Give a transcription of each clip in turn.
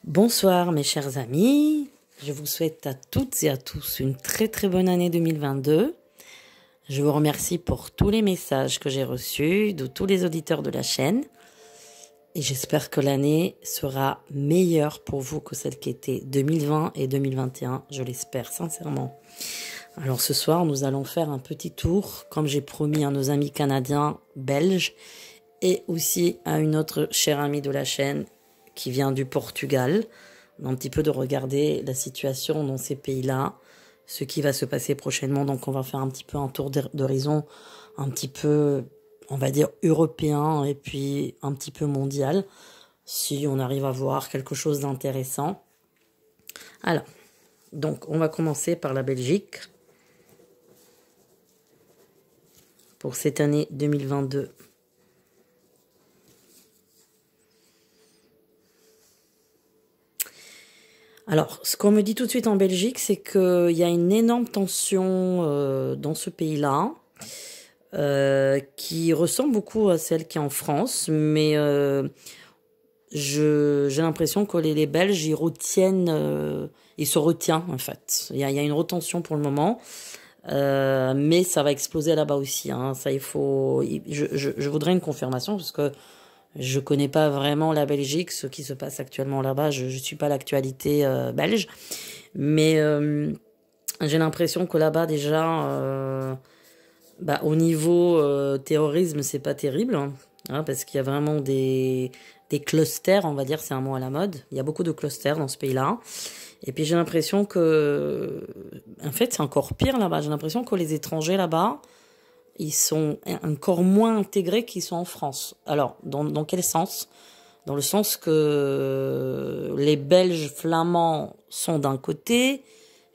Bonsoir mes chers amis, je vous souhaite à toutes et à tous une très très bonne année 2022. Je vous remercie pour tous les messages que j'ai reçus de tous les auditeurs de la chaîne et j'espère que l'année sera meilleure pour vous que celle qui était 2020 et 2021, je l'espère sincèrement. Alors ce soir nous allons faire un petit tour comme j'ai promis à nos amis canadiens, belges et aussi à une autre chère amie de la chaîne qui vient du Portugal, un petit peu de regarder la situation dans ces pays-là, ce qui va se passer prochainement. Donc on va faire un petit peu un tour d'horizon, un petit peu, on va dire, européen et puis un petit peu mondial, si on arrive à voir quelque chose d'intéressant. Alors, donc on va commencer par la Belgique. Pour cette année 2022. Alors, ce qu'on me dit tout de suite en Belgique, c'est qu'il y a une énorme tension dans ce pays-là, qui ressemble beaucoup à celle qui est en France, mais j'ai l'impression que les Belges, ils retiennent, ils se retiennent en fait. Il y a une retention pour le moment, mais ça va exploser là-bas aussi. Hein. Ça, il faut. Je voudrais une confirmation parce que je connais pas vraiment la Belgique, ce qui se passe actuellement là-bas. Je suis pas l'actualité belge, mais j'ai l'impression que là-bas déjà, au niveau terrorisme, c'est pas terrible, hein, parce qu'il y a vraiment des clusters, on va dire, c'est un mot à la mode. Il y a beaucoup de clusters dans ce pays-là. Et puis j'ai l'impression que, en fait, c'est encore pire là-bas. J'ai l'impression que les étrangers là-bas, ils sont encore moins intégrés qu'ils sont en France. Alors, dans quel sens? Dans le sens que les Belges flamands sont d'un côté,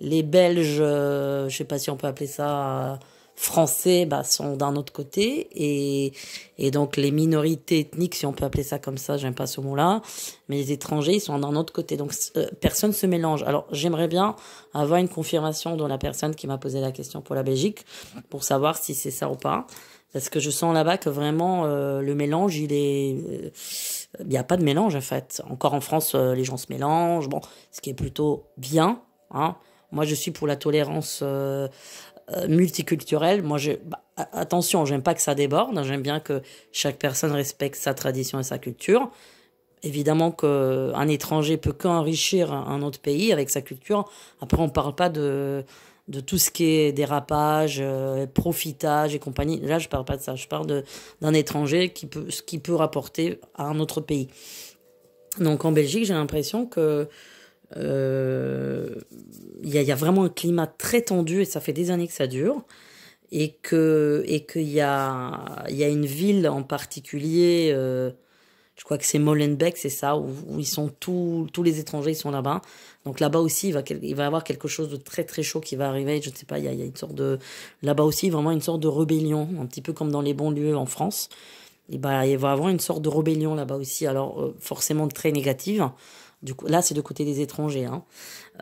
les Belges, je sais pas si on peut appeler ça français, sont d'un autre côté, et donc les minorités ethniques, si on peut appeler ça comme ça, j'aime pas ce mot-là, mais les étrangers, ils sont d'un autre côté, donc personne se mélange. Alors j'aimerais bien avoir une confirmation de la personne qui m'a posé la question pour la Belgique, pour savoir si c'est ça ou pas, parce que je sens là-bas que vraiment le mélange, il y a pas de mélange en fait. Encore en France, les gens se mélangent, bon, ce qui est plutôt bien, hein. Moi, je suis pour la tolérance multiculturelle. Moi, attention, j'aime pas que ça déborde. J'aime bien que chaque personne respecte sa tradition et sa culture. Évidemment qu'un étranger peut qu'enrichir un autre pays avec sa culture. Après, on parle pas de tout ce qui est dérapage, profitage et compagnie. Là, je parle pas de ça. Je parle d'un étranger qui peut rapporter à un autre pays. Donc, en Belgique, j'ai l'impression que il y a vraiment un climat très tendu et ça fait des années que ça dure et qu'il y a une ville en particulier, je crois que c'est Molenbeek, c'est ça, où ils sont tous les étrangers, ils sont là-bas. Donc là-bas aussi, il va y avoir quelque chose de très très chaud qui va arriver. Je ne sais pas, il y a une sorte de, là-bas aussi, vraiment une sorte de rébellion, un petit peu comme dans les banlieues en France. Et il va y avoir une sorte de rébellion là-bas aussi, alors forcément très négative. Du coup, là, c'est de côté des étrangers, hein.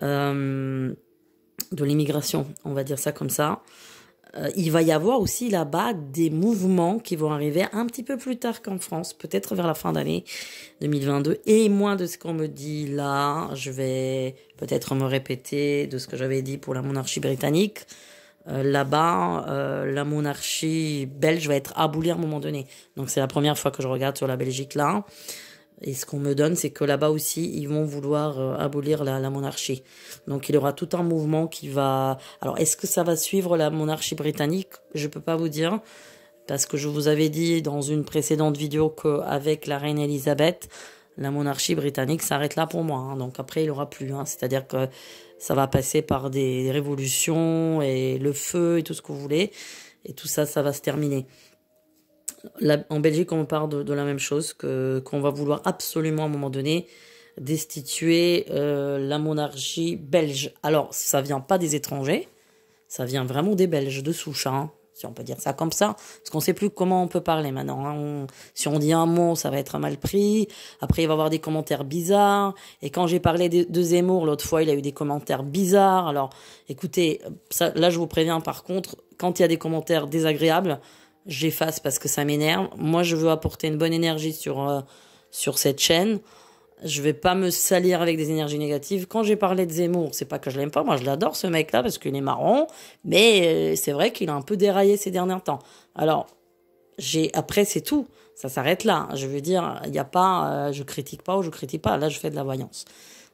De l'immigration, on va dire ça comme ça. Il va y avoir aussi là-bas des mouvements qui vont arriver un petit peu plus tard qu'en France, peut-être vers la fin d'année 2022. Et moins de ce qu'on me dit là, je vais peut-être me répéter de ce que j'avais dit pour la monarchie britannique. Là-bas, la monarchie belge va être abolie à un moment donné. Donc c'est la première fois que je regarde sur la Belgique là. Et ce qu'on me donne, c'est que là-bas aussi, ils vont vouloir abolir la monarchie. Donc il y aura tout un mouvement qui va... Alors est-ce que ça va suivre la monarchie britannique? Je peux pas vous dire, parce que je vous avais dit dans une précédente vidéo qu'avec la reine Elisabeth, la monarchie britannique s'arrête là pour moi, hein. Donc après, il n'y aura plus, hein. C'est-à-dire que ça va passer par des révolutions et le feu et tout ce que vous voulez. Et tout ça, ça va se terminer. Là, en Belgique, on parle de la même chose, qu'on va vouloir absolument à un moment donné destituer la monarchie belge. Alors, ça vient pas des étrangers, ça vient vraiment des Belges de souche, hein, si on peut dire ça comme ça, parce qu'on sait plus comment on peut parler maintenant, hein. Si on dit un mot, ça va être mal pris. Après, il va y avoir des commentaires bizarres. Et quand j'ai parlé de Zemmour l'autre fois, il a eu des commentaires bizarres. Alors, écoutez, ça, là, je vous préviens, par contre, quand il y a des commentaires désagréables, j'efface parce que ça m'énerve. Moi, je veux apporter une bonne énergie sur cette chaîne. Je vais pas me salir avec des énergies négatives. Quand j'ai parlé de Zemmour, c'est pas que je l'aime pas, moi je l'adore ce mec-là parce qu'il est marrant, mais c'est vrai qu'il a un peu déraillé ces derniers temps. Alors, après c'est tout, ça s'arrête là. Je veux dire, il y a pas, je critique pas ou je critique pas. Là, je fais de la voyance.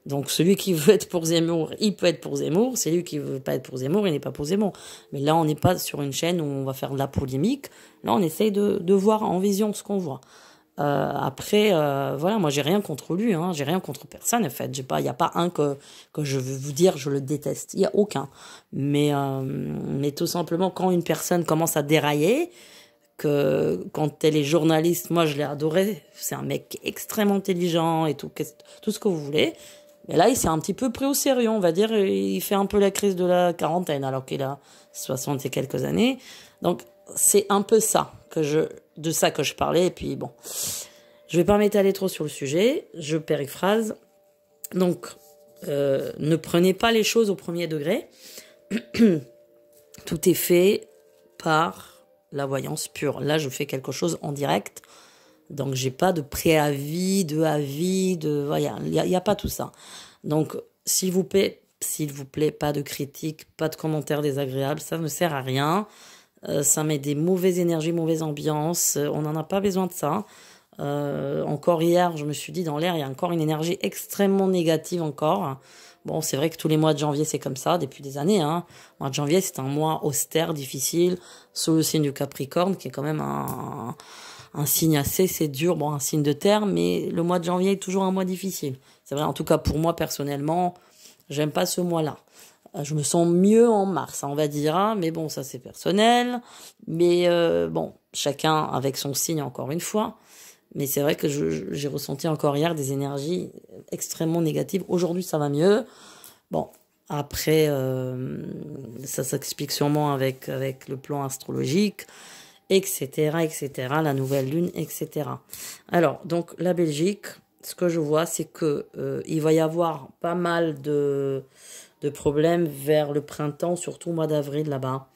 Donc celui qui veut être pour Zemmour, il peut être pour Zemmour. Celui qui veut pas être pour Zemmour, il n'est pas pour Zemmour. Mais là, on n'est pas sur une chaîne où on va faire de la polémique. Là, on essaye de voir en vision ce qu'on voit. Après, voilà, moi j'ai rien contre lui, hein, j'ai rien contre personne en fait. Il y a pas un que je veux vous dire je le déteste, il y a aucun. Mais tout simplement quand une personne commence à dérailler, quand elle est journaliste, moi je l'ai adoré, c'est un mec extrêmement intelligent et tout ce que vous voulez. Mais là, il s'est un petit peu pris au sérieux, on va dire, il fait un peu la crise de la quarantaine alors qu'il a 60 et quelques années. Donc c'est un peu de ça que je parlais. Et puis bon, je vais pas m'étaler trop sur le sujet, je périphrase. Donc, ne prenez pas les choses au premier degré. Tout est fait par la voyance pure. Là, je fais quelque chose en direct. Donc, j'ai pas de préavis, de avis, voilà, il y a pas tout ça. Donc, s'il vous plaît, pas de critiques, pas de commentaires désagréables, ça ne sert à rien. Ça met des mauvaises énergies, mauvaise ambiance. On n'en a pas besoin de ça. Encore hier, je me suis dit, dans l'air, il y a encore une énergie extrêmement négative encore. Bon, c'est vrai que tous les mois de janvier, c'est comme ça, depuis des années, hein. Le mois de janvier, c'est un mois austère, difficile, sous le signe du Capricorne, qui est quand même un signe c'est dur, bon, un signe de terre, mais le mois de janvier est toujours un mois difficile. C'est vrai, en tout cas, pour moi, personnellement, j'aime pas ce mois-là. Je me sens mieux en mars, on va dire, hein, mais bon, ça c'est personnel. Mais bon, chacun avec son signe, encore une fois. Mais c'est vrai que j'ai ressenti encore hier des énergies extrêmement négatives. Aujourd'hui, ça va mieux. Bon, après, ça s'explique sûrement avec le plan astrologique, etc., etc., la nouvelle lune, etc. Alors, donc, la Belgique, ce que je vois, c'est que il va y avoir pas mal de problèmes vers le printemps, surtout au mois d'avril là-bas.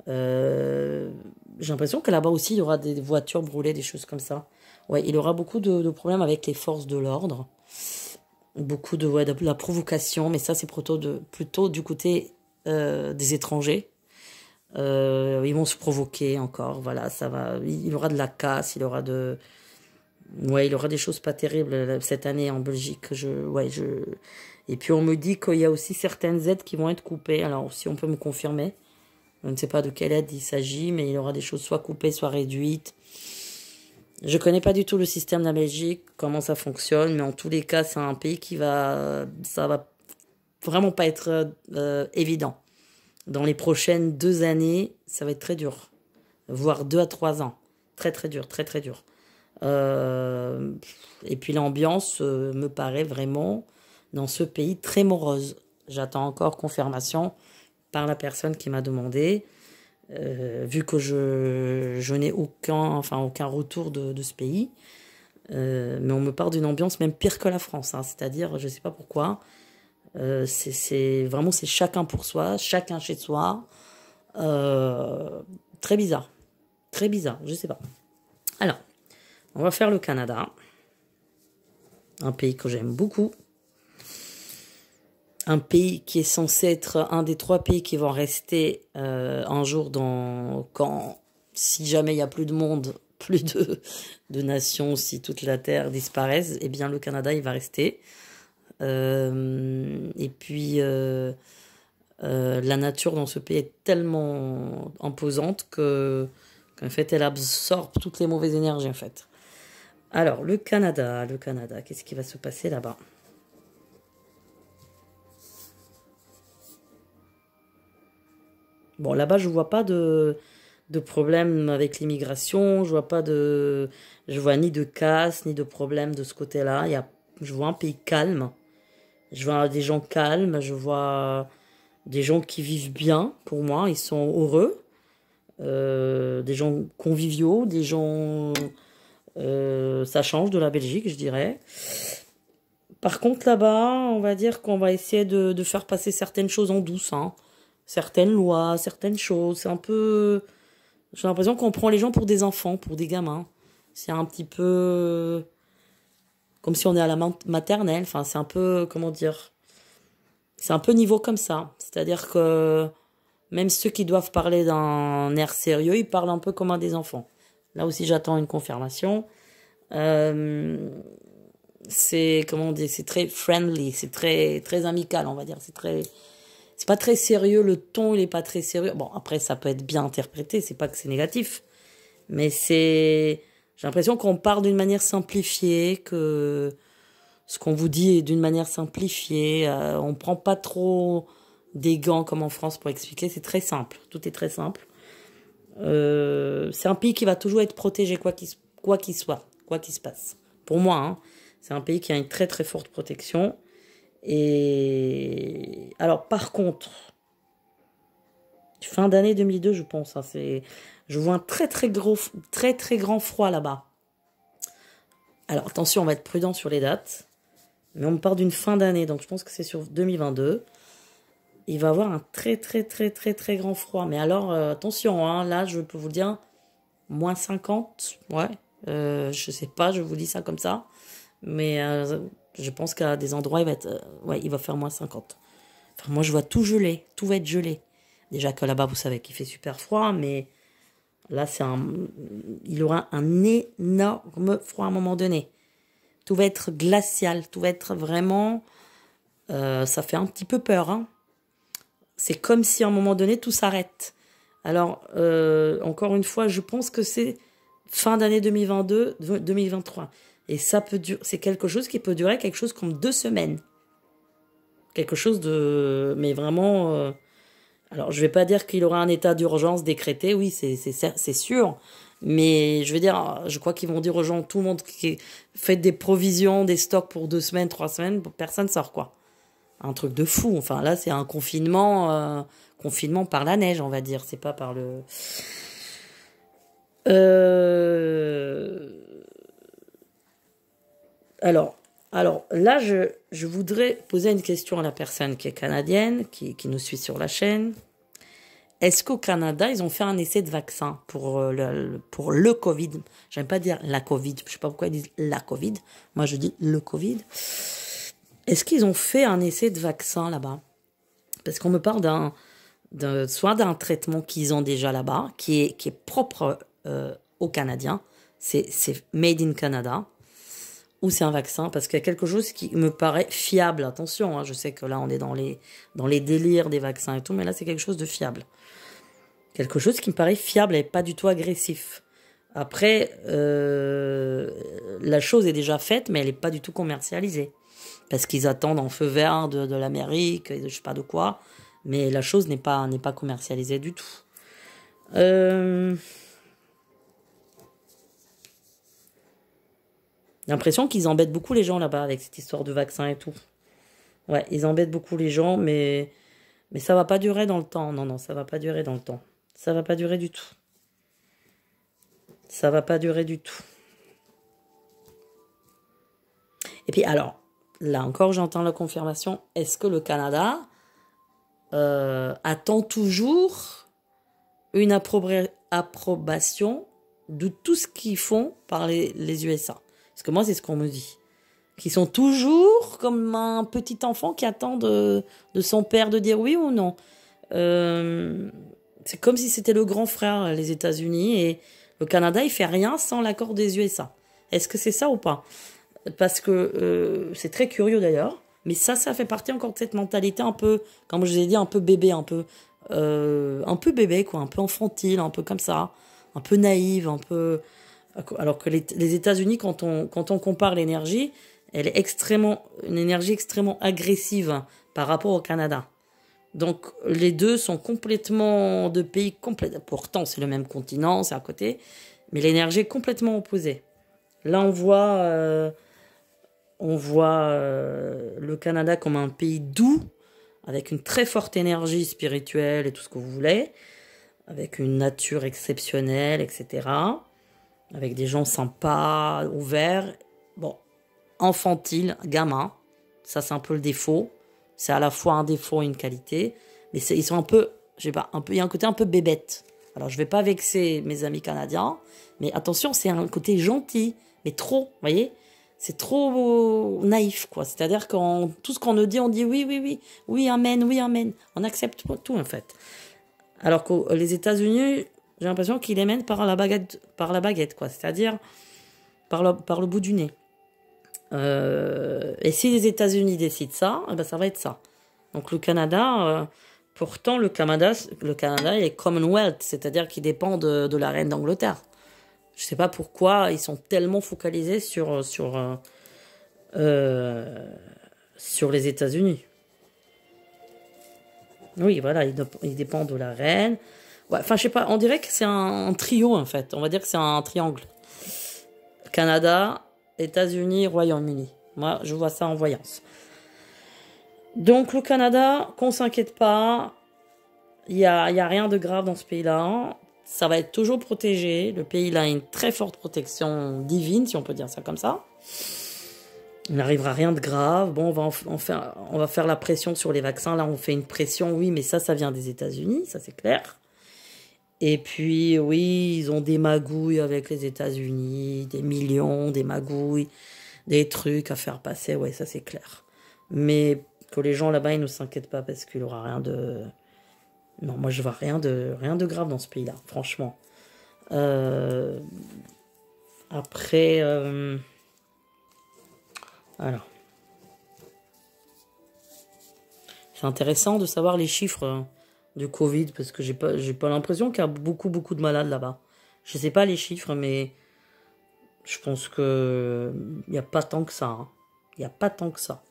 J'ai l'impression que là-bas aussi, il y aura des voitures brûlées, des choses comme ça. Ouais, il y aura beaucoup de problèmes avec les forces de l'ordre. Beaucoup de la provocation, mais ça, c'est plutôt du côté des étrangers. Ils vont se provoquer encore, voilà, ça va. Il y aura de la casse, il y aura des choses pas terribles cette année en Belgique. Et puis on me dit qu'il y a aussi certaines aides qui vont être coupées. Alors si on peut me confirmer, je ne sais pas de quelle aide il s'agit, mais il y aura des choses soit coupées, soit réduites. Je connais pas du tout le système de la Belgique, comment ça fonctionne, mais en tous les cas, c'est un pays ça va vraiment pas être évident. Dans les prochaines 2 années, ça va être très dur, voire 2 à 3 ans, très très dur, très très dur. Et puis l'ambiance me paraît vraiment dans ce pays très morose. J'attends encore confirmation par la personne qui m'a demandé. Vu que je n'ai aucun retour de ce pays. Mais on me parle d'une ambiance même pire que la France, hein, c'est-à-dire, je ne sais pas pourquoi, c'est chacun pour soi, chacun chez soi. Très bizarre, je ne sais pas. Alors, on va faire le Canada, un pays que j'aime beaucoup. Un pays qui est censé être un des 3 pays qui vont rester un jour si jamais il n'y a plus de monde, plus de nations, si toute la Terre disparaisse, eh bien le Canada, il va rester. Et puis, la nature dans ce pays est tellement imposante qu'en fait, elle absorbe toutes les mauvaises énergies, en fait. Alors, le Canada, qu'est-ce qui va se passer là-bas ? Bon, là-bas, je vois pas de problème avec l'immigration, je vois ni de casse, ni de problème de ce côté-là. Je vois un pays calme, je vois des gens calmes, je vois des gens qui vivent bien, pour moi, ils sont heureux, des gens conviviaux, des gens, ça change de la Belgique, je dirais. Par contre, là-bas, on va dire qu'on va essayer de faire passer certaines choses en douce, hein. Certaines lois, certaines choses. C'est un peu... J'ai l'impression qu'on prend les gens pour des enfants, pour des gamins. C'est un petit peu... comme si on est à la maternelle. Enfin, c'est un peu, comment dire, c'est un peu niveau comme ça. C'est-à-dire que même ceux qui doivent parler d'un air sérieux, ils parlent un peu comme un des enfants. Là aussi, j'attends une confirmation. Euh, c'est, comment on dit, c'est très friendly, c'est très, très amical, on va dire. C'est pas très sérieux, le ton, il est pas très sérieux. Bon, après, ça peut être bien interprété, c'est pas que c'est négatif. Mais j'ai l'impression qu'on parle d'une manière simplifiée, que ce qu'on vous dit est d'une manière simplifiée. On prend pas trop des gants comme en France pour expliquer. C'est très simple. Tout est très simple. C'est un pays qui va toujours être protégé quoi qu'il soit, quoi qu'il se passe. Pour moi, hein, c'est un pays qui a une très très forte protection. Et alors, par contre, fin d'année 2002, je pense, hein, je vois un très très grand froid là-bas. Alors attention, on va être prudent sur les dates. Mais on me parle d'une fin d'année, donc je pense que c'est sur 2022. Il va y avoir un très très très très très grand froid. Mais alors, attention, hein, là, je peux vous dire, moins 50, ouais. Je sais pas, je vous dis ça comme ça. Mais je pense qu'à des endroits, il va faire moins 50. Enfin, moi, je vois tout gelé, tout va être gelé. Déjà que là-bas, vous savez qu'il fait super froid, mais là, il aura un énorme froid à un moment donné. Tout va être glacial, tout va être vraiment... ça fait un petit peu peur, hein. C'est comme si à un moment donné, tout s'arrête. Alors, encore une fois, je pense que c'est fin d'année 2022, 2023. Et ça peut durer, c'est quelque chose qui peut durer quelque chose comme 2 semaines. Quelque chose de... Mais vraiment... alors, je vais pas dire qu'il aura un état d'urgence décrété, oui, c'est sûr. Mais je veux dire, je crois qu'ils vont dire aux gens, tout le monde, faites des provisions, des stocks pour 2 semaines, 3 semaines, personne sort, quoi. Un truc de fou. Enfin, là, c'est un confinement par la neige, on va dire. C'est pas par le... Alors là, je voudrais poser une question à la personne qui est canadienne, qui nous suit sur la chaîne. Est-ce qu'au Canada, ils ont fait un essai de vaccin pour le Covid? J'aime pas dire la Covid. Je sais pas pourquoi ils disent la Covid. Moi, je dis le Covid. Est-ce qu'ils ont fait un essai de vaccin là-bas? Parce qu'on me parle soit d'un traitement qu'ils ont déjà là-bas, qui est propre aux Canadiens. C'est made in Canada. Ou c'est un vaccin, parce qu'il y a quelque chose qui me paraît fiable. Attention, hein, je sais que là, on est dans les délires des vaccins et tout, mais là, c'est quelque chose de fiable. Quelque chose qui me paraît fiable et pas du tout agressif. Après, la chose est déjà faite, mais elle n'est pas du tout commercialisée. Parce qu'ils attendent en feu vert de l'Amérique, et de je sais pas de quoi. Mais la chose n'est pas commercialisée du tout. J'ai l'impression qu'ils embêtent beaucoup les gens là-bas avec cette histoire de vaccin et tout. Ouais, ils embêtent beaucoup les gens, mais ça va pas durer dans le temps. Non, ça va pas durer dans le temps. Ça va pas durer du tout. Ça va pas durer du tout. Et puis alors, là encore, j'entends la confirmation. Est-ce que le Canada attend toujours une approbation de tout ce qu'ils font par les USA? Parce que moi, c'est ce qu'on me dit. Qu'ils sont toujours comme un petit enfant qui attend de son père de dire oui ou non. C'est comme si c'était le grand frère, les États-Unis, et le Canada, il fait rien sans l'accord des USA. Est-ce que c'est ça ou pas? Parce que c'est très curieux d'ailleurs, mais ça fait partie encore de cette mentalité un peu, comme je vous ai dit, un peu bébé, un peu bébé, quoi, un peu enfantile, un peu comme ça, un peu naïve, un peu... Alors que les États-Unis, quand on compare l'énergie, elle est une énergie extrêmement agressive par rapport au Canada. Donc les deux sont complètement de pays complètement. Pourtant c'est le même continent, c'est à côté, mais l'énergie est complètement opposée. Là on voit le Canada comme un pays doux, avec une très forte énergie spirituelle et tout ce que vous voulez, avec une nature exceptionnelle, etc. Avec des gens sympas, ouverts, bon, infantile, gamin, ça c'est un peu le défaut. C'est à la fois un défaut et une qualité, mais ils sont un peu, je sais pas, il y a un côté un peu bébête. Alors je vais pas vexer mes amis canadiens, mais attention, c'est un côté gentil, mais trop, vous voyez. c'est trop naïf, quoi. C'est-à-dire que tout ce qu'on nous dit, on dit oui, oui, oui, oui, amen, oui, amen. On accepte tout, en fait. Alors que les États-Unis, j'ai l'impression qu'ils les mènent par la baguette, quoi. C'est-à-dire par le bout du nez. Et si les États-Unis décident ça, eh ben ça va être ça. Donc le Canada, pourtant le Canada il est Commonwealth, c'est-à-dire qu'il dépend de la reine d'Angleterre. Je sais pas pourquoi ils sont tellement focalisés sur les États-Unis. Oui, voilà, ils dépendent de la reine. Ouais, enfin, je sais pas, on dirait que c'est un trio en fait. On va dire que c'est un triangle. Canada, États-Unis, Royaume-Uni. Moi, je vois ça en voyance. Donc, le Canada, qu'on s'inquiète pas. Il y a rien de grave dans ce pays-là. Ça va être toujours protégé. Le pays-là a une très forte protection divine, si on peut dire ça comme ça. Il n'arrivera rien de grave. Bon, on va faire la pression sur les vaccins. Là, on fait une pression, oui, mais ça vient des États-Unis, ça c'est clair. Et puis, oui, ils ont des magouilles avec les États-Unis, des millions, des magouilles, des trucs à faire passer, ouais, ça c'est clair. Mais que les gens là-bas, ils ne s'inquiètent pas parce qu'il n'y aura rien de... Non, moi je vois rien de grave dans ce pays-là, franchement. Après, alors. C'est intéressant de savoir les chiffres du Covid parce que j'ai pas l'impression qu'il y a beaucoup de malades là-bas. Je sais pas les chiffres, mais je pense que il y a pas tant que ça. Hein. Il y a pas tant que ça.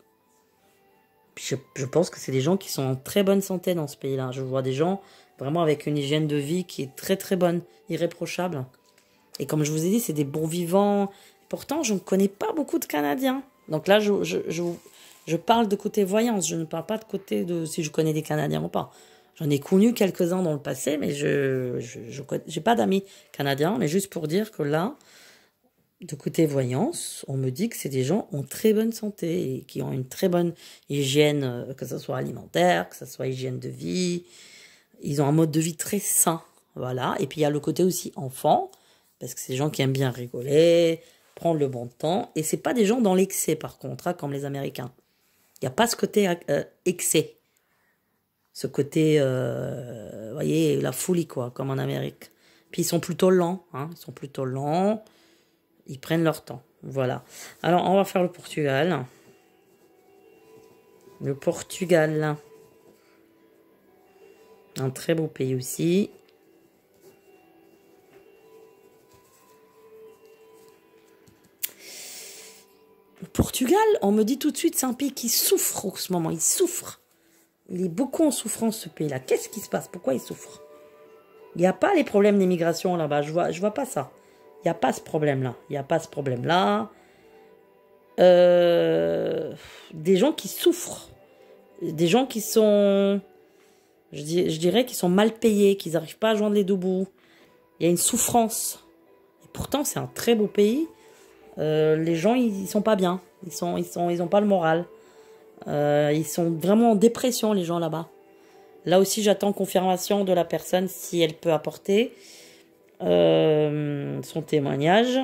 Je pense que c'est des gens qui sont en très bonne santé dans ce pays-là. Je vois des gens vraiment avec une hygiène de vie qui est très très bonne, irréprochable. Et comme je vous ai dit, c'est des bons vivants. Pourtant, je ne connais pas beaucoup de Canadiens. Donc là, je parle de côté voyance. Je ne parle pas de côté de si je connais des Canadiens ou pas. J'en ai connu quelques-uns dans le passé, mais j'ai pas d'amis canadiens. Mais juste pour dire que là, de côté voyance, on me dit que c'est des gens en très bonne santé et qui ont une très bonne hygiène, que ce soit alimentaire, que ce soit hygiène de vie. Ils ont un mode de vie très sain, voilà. Et puis il y a le côté aussi enfant, parce que c'est des gens qui aiment bien rigoler, prendre le bon temps. Et c'est pas des gens dans l'excès, par contre, hein, comme les Américains. Il n'y a pas ce côté excès. Ce côté, vous voyez, la folie, quoi, comme en Amérique. Puis ils sont plutôt lents, hein. Ils sont plutôt lents. Ils prennent leur temps. Voilà. Alors, on va faire le Portugal. Le Portugal. Un très beau pays aussi. Le Portugal, on me dit tout de suite, c'est un pays qui souffre en ce moment. Il souffre. Il est beaucoup en souffrance, ce pays-là. Qu'est-ce qui se passe? Pourquoi il souffre? Il n'y a pas les problèmes d'immigration là-bas. Je vois pas ça. Il n'y a pas ce problème-là. Il n'y a pas ce problème-là. Des gens qui souffrent. Des gens qui sont... Je dirais qu'ils sont mal payés, qu'ils n'arrivent pas à joindre les deux bouts. Il y a une souffrance. Et pourtant, c'est un très beau pays. Les gens, ils sont pas bien. Ils ont pas le moral. Ils sont vraiment en dépression, les gens là-bas. Là aussi, j'attends confirmation de la personne si elle peut apporter son témoignage.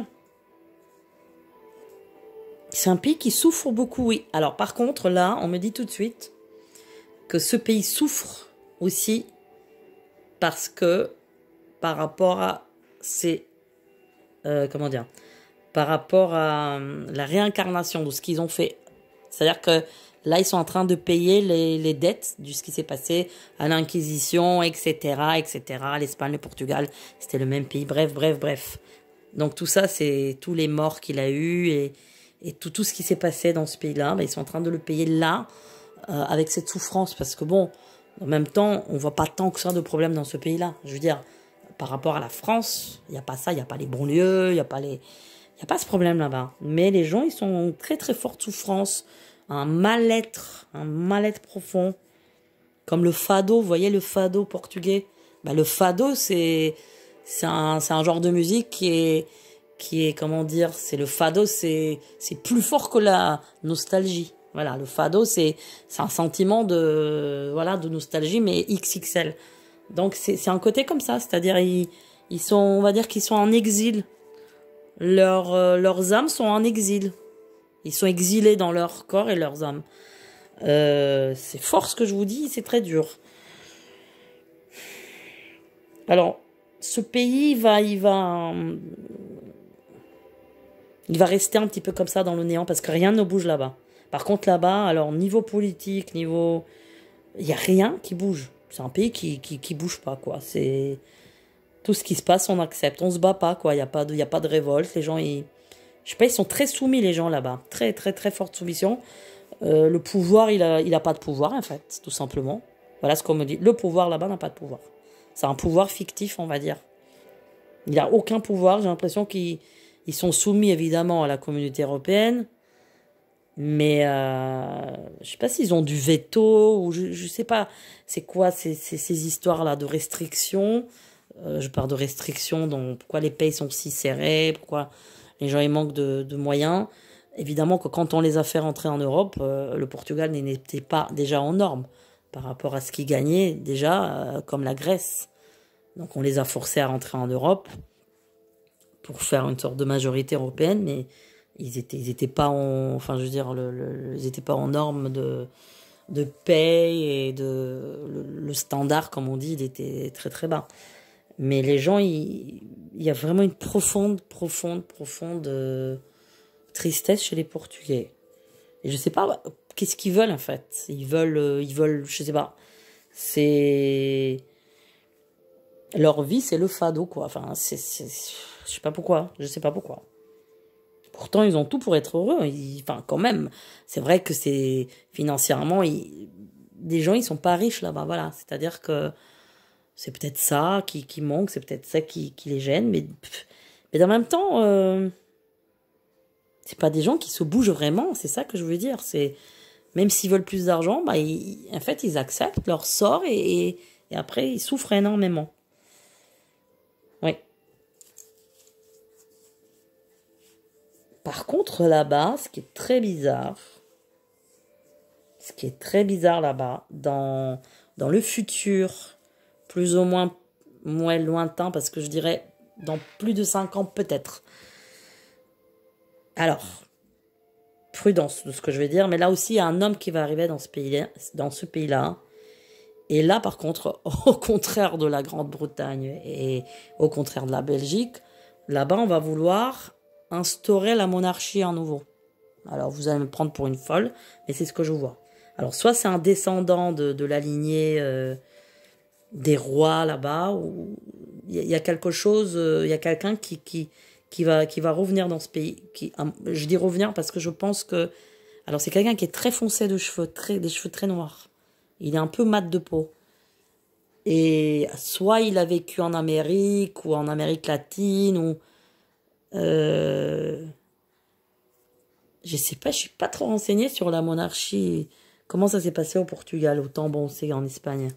C'est un pays qui souffre beaucoup, oui. Alors, par contre, là, on me dit tout de suite que ce pays souffre aussi parce que par rapport à par rapport à la réincarnation de ce qu'ils ont fait. C'est-à-dire que là, ils sont en train de payer les dettes de ce qui s'est passé à l'Inquisition, etc., etc. L'Espagne, le Portugal, c'était le même pays. Bref. Donc tout ça, c'est tous les morts qu'il a eu et tout ce qui s'est passé dans ce pays-là. Ben, ils sont en train de le payer là, avec cette souffrance. Parce que bon, en même temps, on voit pas tant que ça de problèmes dans ce pays-là. Je veux dire, par rapport à la France, il n'y a pas ça, il n'y a pas les banlieues, il n'y a pas ce problème là-bas. Mais les gens, ils sont en très très forte souffrance, un mal-être profond. Comme le fado, vous voyez le fado portugais. Ben, le fado, c'est un genre de musique qui est comment dire, c'est le fado, c'est plus fort que la nostalgie. Voilà, le fado, c'est un sentiment de nostalgie, mais XXL. Donc, c'est un côté comme ça, c'est-à-dire, ils sont, on va dire qu'ils sont en exil. Leurs âmes sont en exil. Ils sont exilés dans leur corps et leurs âmes. C'est fort ce que je vous dis, c'est très dur. Alors, ce pays, il va rester un petit peu comme ça dans le néant parce que rien ne bouge là-bas. Par contre, là-bas, alors niveau politique, niveau... Il n'y a rien qui bouge. C'est un pays qui bouge pas, quoi. C'est... Tout ce qui se passe, on accepte. On se bat pas, quoi. Il y a pas de révolte. Les gens, je sais pas, ils sont très soumis, les gens, là-bas. Très, très, très forte soumission. Le pouvoir, il a pas de pouvoir, en fait, tout simplement. Voilà ce qu'on me dit. Le pouvoir, là-bas, n'a pas de pouvoir. C'est un pouvoir fictif, on va dire. Il n'a aucun pouvoir. J'ai l'impression qu'ils sont soumis, évidemment, à la communauté européenne. Mais je sais pas s'ils ont du veto ou je sais pas c'est quoi ces histoires-là de restrictions. Je parle de restrictions, donc pourquoi les pays sont si serrés, pourquoi les gens ils manquent de moyens. Évidemment que quand on les a fait rentrer en Europe, le Portugal n'était pas déjà en norme par rapport à ce qu'ils gagnaient déjà, comme la Grèce. Donc on les a forcés à rentrer en Europe pour faire une sorte de majorité européenne, mais ils étaient pas en, enfin je veux dire, ils étaient pas en norme de paye et le standard, comme on dit, il était très très bas. Mais les gens, il y a vraiment une profonde tristesse chez les Portugais. Et je sais pas, qu'est-ce qu'ils veulent en fait? Ils veulent, je sais pas. C'est leur vie, c'est le fado quoi. Enfin, je sais pas pourquoi. Je sais pas pourquoi. Pourtant, ils ont tout pour être heureux. Enfin, quand même, c'est vrai que c'est financièrement, des gens, ils sont pas riches là-bas. Voilà, c'est-à-dire que c'est peut-être ça qui manque, c'est peut-être ça qui les gêne, mais en même temps, c'est pas des gens qui se bougent vraiment. C'est ça que je veux dire. C'est même s'ils veulent plus d'argent, bah, en fait, ils acceptent leur sort et après, ils souffrent énormément. Oui. Par contre, là-bas, ce qui est très bizarre là-bas, dans le futur, plus ou moins lointain, parce que je dirais dans plus de 5 ans peut-être. Alors, prudence de ce que je vais dire, mais là aussi, il y a un homme qui va arriver dans ce pays-là. Et là, par contre, au contraire de la Grande-Bretagne et au contraire de la Belgique, là-bas, on va vouloir instaurer la monarchie à nouveau. Alors, vous allez me prendre pour une folle, mais c'est ce que je vois. Alors, soit c'est un descendant de la lignée des rois là-bas, ou il y a quelque chose, il y a quelqu'un qui va revenir dans ce pays. Je dis revenir parce que je pense que... Alors, c'est quelqu'un qui est très foncé de cheveux, des cheveux très noirs. Il est un peu mat de peau. Et soit il a vécu en Amérique ou en Amérique latine, ou... je sais pas, je suis pas trop renseignée sur la monarchie. Comment ça s'est passé au Portugal? Autant bon, c'est en Espagne.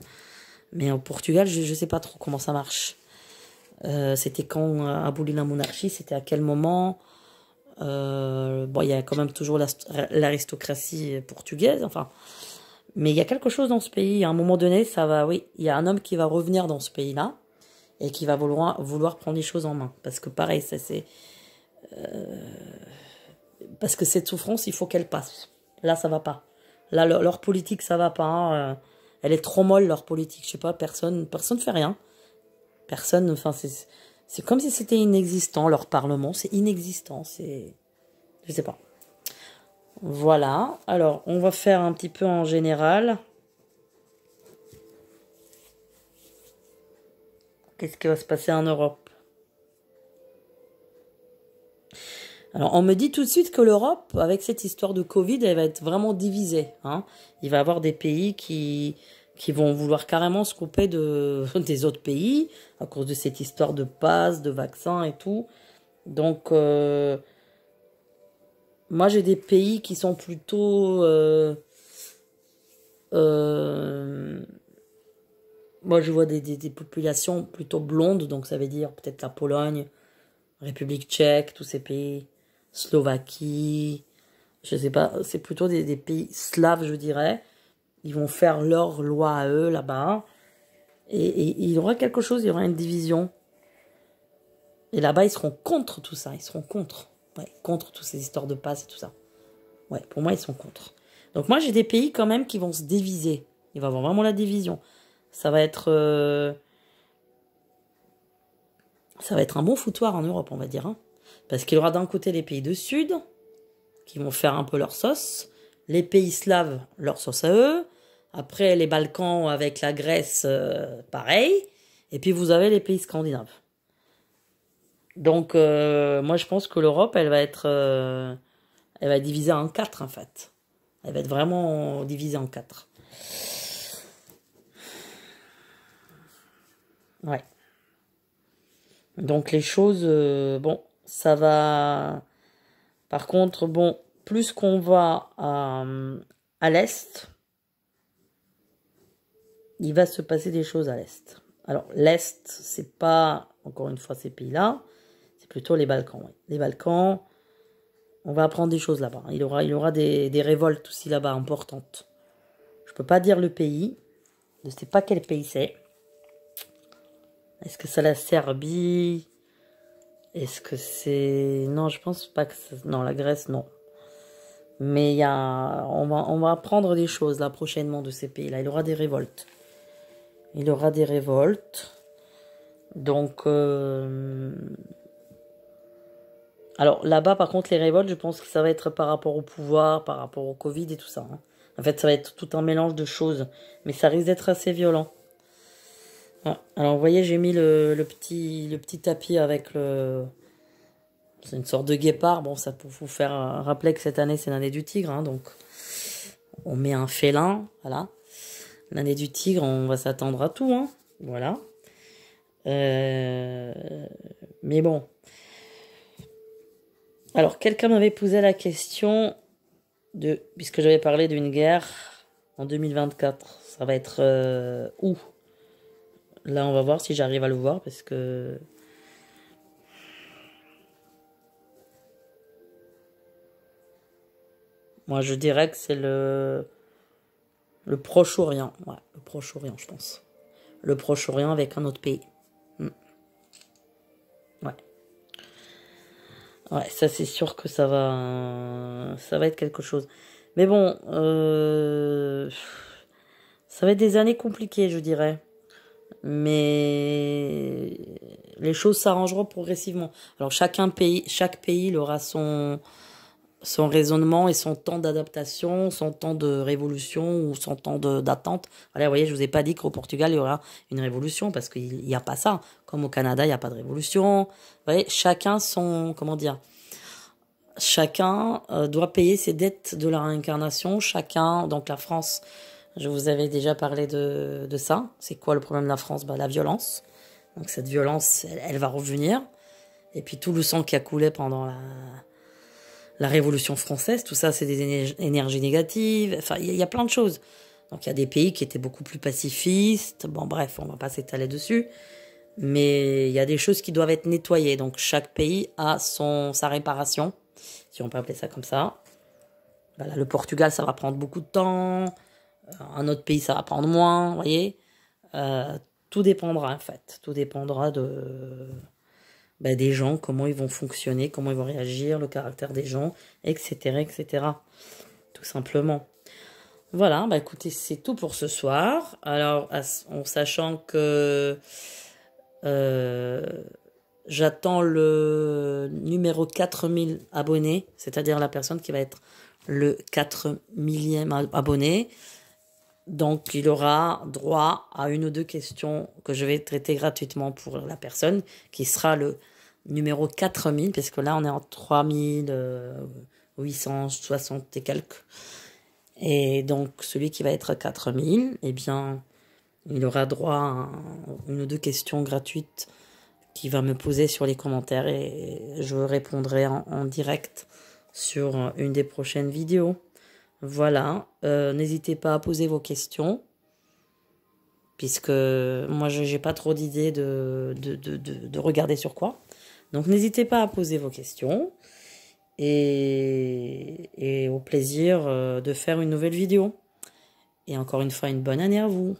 Mais au Portugal, je sais pas trop comment ça marche. C'était quand on a aboli la monarchie, c'était à quel moment? Bon, il y a quand même toujours l'aristocratie portugaise, enfin. Mais il y a quelque chose dans ce pays. À un moment donné, ça va, oui, il y a un homme qui va revenir dans ce pays-là et qui va vouloir prendre les choses en main. Parce que pareil, parce que cette souffrance, il faut qu'elle passe. Là, ça va pas. Là, leur politique, ça va pas. Elle est trop molle, leur politique. Je sais pas, personne fait rien. Personne, enfin, c'est comme si c'était inexistant, leur parlement. C'est inexistant, je sais pas. Voilà. Alors, on va faire un petit peu en général. Qu'est-ce qui va se passer en Europe? Alors, on me dit tout de suite que l'Europe, avec cette histoire de Covid, elle va être vraiment divisée. Hein. Il va y avoir des pays qui vont vouloir carrément se couper des autres pays à cause de cette histoire de passe, de vaccins et tout. Donc, moi, j'ai des pays qui sont plutôt... moi, je vois des populations plutôt blondes, donc ça veut dire peut-être la Pologne, République tchèque, tous ces pays, Slovaquie, je sais pas, c'est plutôt des pays slaves, je dirais. Ils vont faire leur loi à eux là-bas. Et il y aura quelque chose, il y aura une division. Et là-bas, ils seront contre tout ça, ils seront contre. Ouais, contre toutes ces histoires de passe et tout ça. Ouais, pour moi, ils sont contre. Donc moi, j'ai des pays quand même qui vont se diviser. Il va y avoir vraiment la division. Ça va être un bon foutoir en Europe, on va dire. Hein. Parce qu'il y aura d'un côté les pays du Sud, qui vont faire un peu leur sauce. Les pays slaves, leur sauce à eux. Après, les Balkans avec la Grèce, pareil. Et puis, vous avez les pays scandinaves. Donc, moi, je pense que l'Europe, elle va être divisée en 4, en fait. Elle va être vraiment divisée en 4. Ouais. Donc, les choses, bon, ça va... Par contre, bon, plus qu'on va à l'Est, il va se passer des choses à l'Est. Alors, l'Est, c'est pas, encore une fois, ces pays-là, c'est plutôt les Balkans. Ouais. Les Balkans, on va apprendre des choses là-bas. Il y aura des révoltes aussi là-bas, importantes. Je peux pas dire le pays, je ne sais pas quel pays c'est. Est-ce que c'est la Serbie? Est-ce que c'est... Non, je pense pas que c'est... Non, la Grèce, non. Mais on va apprendre des choses là prochainement de ces pays-là. Il y aura des révoltes. Il y aura des révoltes. Donc, alors là-bas, par contre, les révoltes, je pense que ça va être par rapport au pouvoir, par rapport au Covid et tout ça. Hein. En fait, ça va être tout un mélange de choses. Mais ça risque d'être assez violent. Ah, alors, vous voyez, j'ai mis le petit tapis avec le... C'est une sorte de guépard. Bon, ça pour vous faire rappeler que cette année, c'est l'année du tigre. Hein, donc, on met un félin. Voilà. L'année du tigre, on va s'attendre à tout. Hein, voilà. Mais bon. Alors, quelqu'un m'avait posé la question puisque j'avais parlé d'une guerre en 2024. Ça va être où? Là, on va voir si j'arrive à le voir parce que... Moi, je dirais que c'est le Proche-Orient. Ouais, le Proche-Orient, je pense. Le Proche-Orient avec un autre pays. Ouais. Ouais, ça c'est sûr que ça va être quelque chose. Mais bon, ça va être des années compliquées, je dirais. Mais les choses s'arrangeront progressivement. Alors chaque pays il aura son raisonnement et son temps d'adaptation, son temps de révolution ou son temps d'attente. Voilà, vous voyez, je vous ai pas dit qu'au Portugal, il y aura une révolution parce qu'il n'y a pas ça. Comme au Canada, il n'y a pas de révolution. Vous voyez, chacun comment dire, chacun doit payer ses dettes de la réincarnation. Chacun, donc la France, je vous avais déjà parlé de ça. C'est quoi le problème de la France? La violence. Donc cette violence, elle va revenir. Et puis tout le sang qui a coulé pendant la Révolution française, tout ça, c'est des énergies négatives. Enfin, il y a plein de choses. Donc, il y a des pays qui étaient beaucoup plus pacifistes. Bon, bref, on va pas s'étaler dessus. Mais il y a des choses qui doivent être nettoyées. Donc, chaque pays a sa réparation, si on peut appeler ça comme ça. Voilà, le Portugal, ça va prendre beaucoup de temps. Un autre pays, ça va prendre moins, vous voyez. Tout dépendra, en fait. Tout dépendra des gens, comment ils vont fonctionner, comment ils vont réagir, le caractère des gens, etc., etc. Tout simplement. Voilà, écoutez, c'est tout pour ce soir. Alors, en sachant que j'attends le numéro 4000 abonnés, c'est-à-dire la personne qui va être le 4000e abonné. Donc, il aura droit à une ou deux questions que je vais traiter gratuitement pour la personne, qui sera le numéro 4000, parce que là, on est en 3860 et quelques. Et donc, celui qui va être 4000, eh bien, il aura droit à une ou deux questions gratuites qu'il va me poser sur les commentaires et je répondrai en direct sur une des prochaines vidéos. Voilà, n'hésitez pas à poser vos questions, puisque moi j'ai pas trop d'idées de regarder sur quoi. Donc n'hésitez pas à poser vos questions et au plaisir de faire une nouvelle vidéo. Et encore une fois, une bonne année à vous.